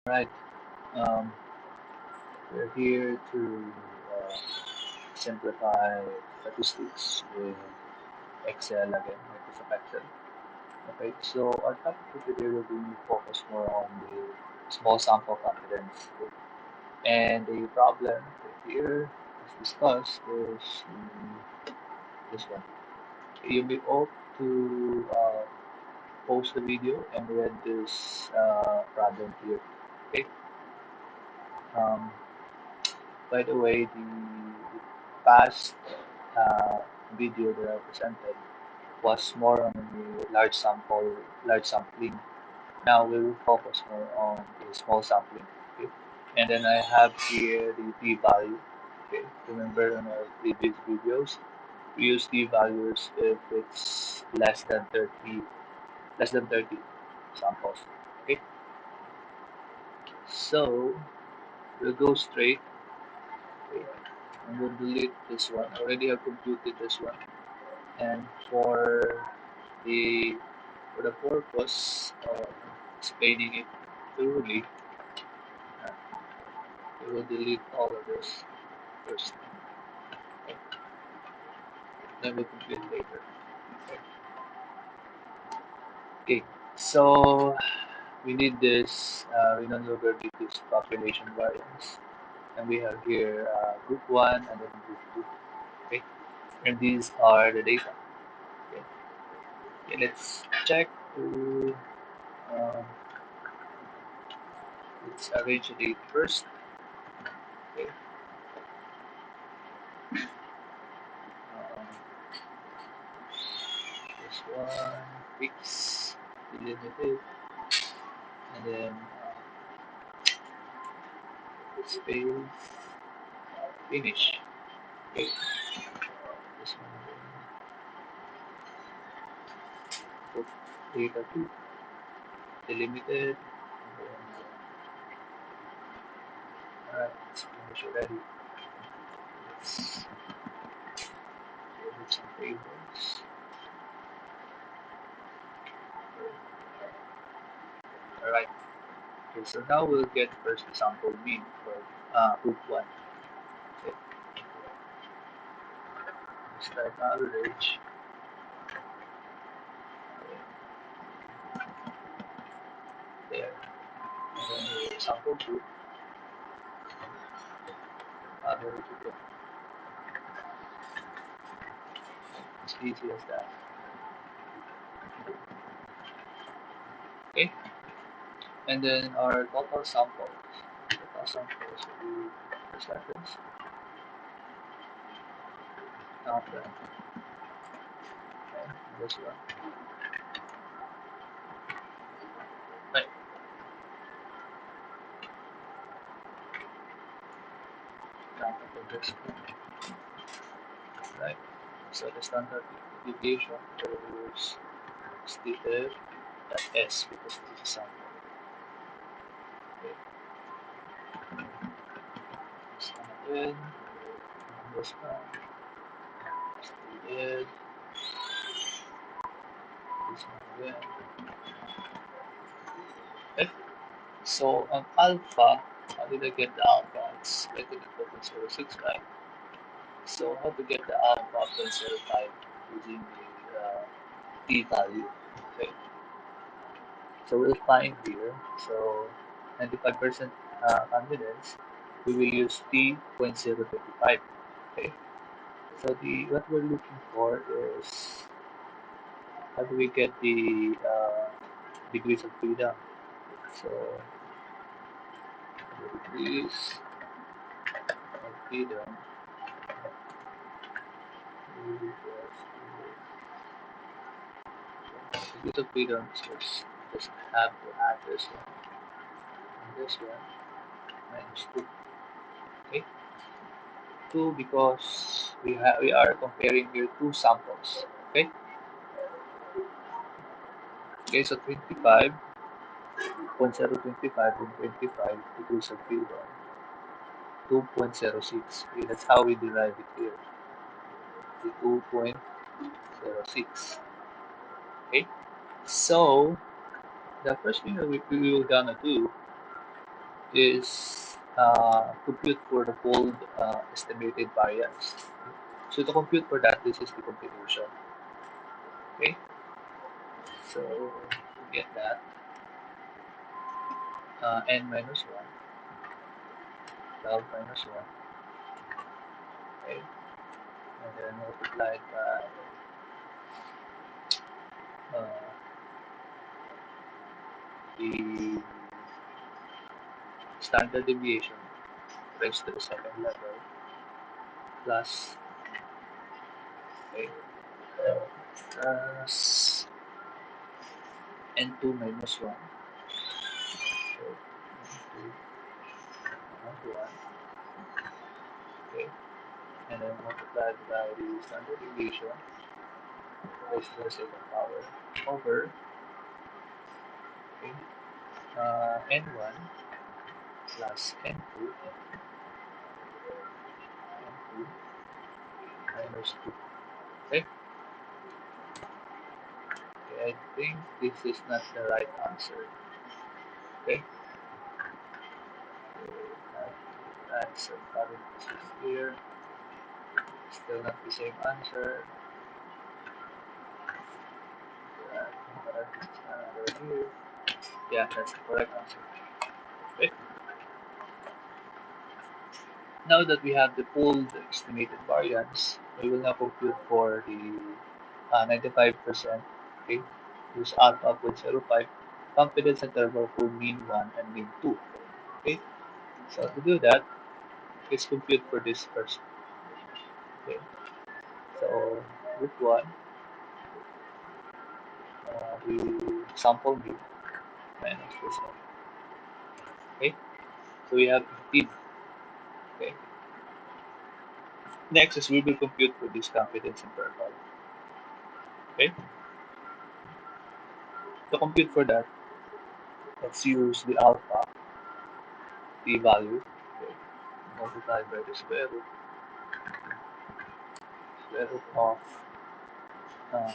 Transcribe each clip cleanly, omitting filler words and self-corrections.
Right. Um, we're here to uh, simplify statistics with Excel again, Microsoft Excel. Okay, so our topic for today will be focused more on the small sample confidence. And the problem here, as discussed, is this one. You'll be ought to post the video and read this problem here. Okay. Um, by the way, the past uh, video that I presented was more on the large sampling. Now we will focus more on the small sampling. Okay? And then I have here the p-value. Okay, remember on our previous videos, we use p-values if it's less than 30 samples. Okay, so we'll go straight. Okay, and we'll delete this one. I already have computed this one. And the for the purpose of explaining it thoroughly, uh, we will delete all of this first, okay? Then we'll complete later. Okay. Okay. So we need this. We no longer need this population variance, and we have here group one and then group two. Okay, and these are the data. Okay, okay, let's check to um, let's arrange the data first. Okay, um, this one fix delimited, and then space finish. Okay, this one put data two delimited, and then it's finish already. Let's with some tables. Alright, okay, so now we'll get first the sample mean for group one. Okay, let's type average. Okay, there. And then the sample group, average again. As easy as that. Okay, and then our total samples. Total samples will be first sentence. Count them. Okay, this one. Right, count up this one. Right. So the standard deviation is stated at S because this is a sample. Okay, this one again. This one. Stated. This one again. Okay. So on alpha, how did I get the alpha? It's greater than 4.06, right? So how to get the alpha of 0.05 using the p-value? Okay. So we'll find here. So 95% confidence, we will use p.025. Okay. So the what we're looking for is how do we get the degrees of freedom? So the degrees of freedom degrees of freedom is just have to add this one and this one minus two. Okay, two because we are comparing here two samples. Okay, okay, so 25.025 and 25 degrees of freedom 2.06. Okay, that's how we derive it here. The 2.06. Okay, so the first thing that we will gonna do is compute for the fold estimated variance. So to compute for that, this is the computation. Okay, so to get that, n minus 1, 12 minus 1, okay, and then multiplied by uh, the standard deviation raised to the second level plus, okay, plus n2 minus 1, so n2 minus 1, okay, and then multiplied by the standard deviation raised to the second power over, okay, n1 plus n2 minus 2. Okay, okay, I think this is not the right answer. Okay, so add some parentheses here. Still not the same answer. Parentheses another here. Yeah, that's the correct answer. Okay. Now that we have the pooled estimated variance, we will now compute for the 95%, okay, use alpha 0.05 confidence interval for mean 1 and mean 2. Okay, so to do that, let's compute for this first. Okay, so root 1, the sample mean minus this one. Okay, so we have 15. Okay, next is we will compute for this confidence interval. Okay, to compute for that, let's use the alpha, the value, okay, multiplied by the square root of uh,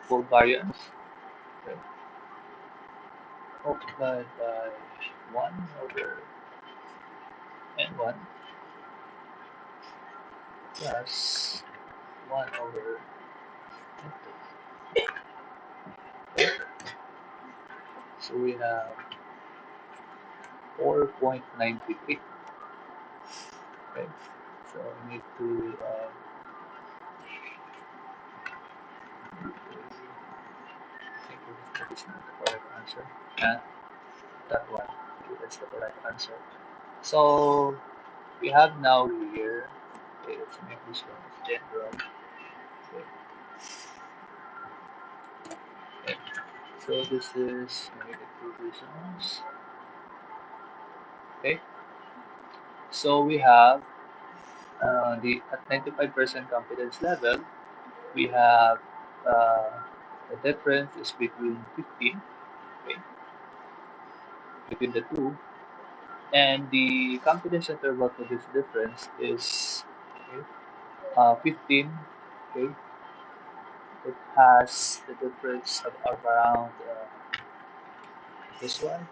full variance, okay, multiplied by 1 over n1 plus 1 over n2. Okay, so we have 4.93. Okay, so we need to I think that is not the correct answer. And that one, okay, that's the correct answer. So we have now here, okay, let's make this one as general. Okay, okay. So this is negative divisions. Okay, so we have the at 95% confidence level, we have uh, the difference is between 15, okay, between the two, and the confidence interval for this difference is, okay, 15. Okay, it has the difference of around this one,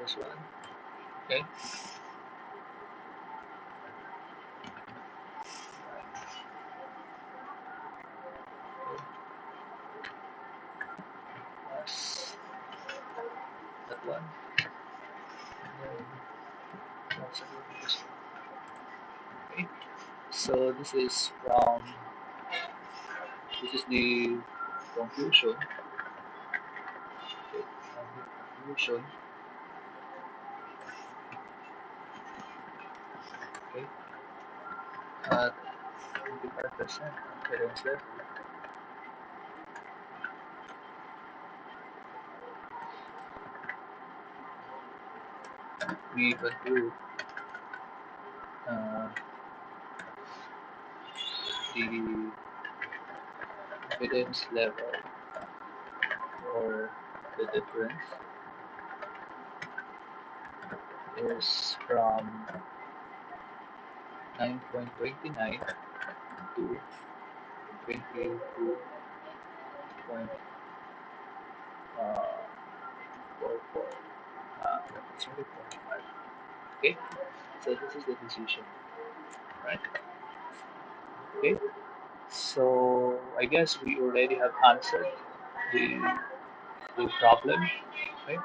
this one. Okay, okay, plus that one, and then plus again this one. Okay, so this is the conclusion. Okay, and the conclusion. Okay, at 25% confidence level, we conclude uh, the confidence level or the difference is from 9.29 to 22.5. uh, go for represented 25. Okay, so this is the decision, right? Okay, so I guess we already have answered the, the problem, right?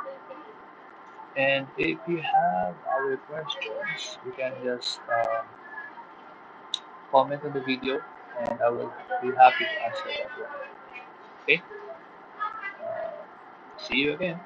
And if you have other questions, you can just comment on the video, and I will be happy to answer that one. Okay, see you again.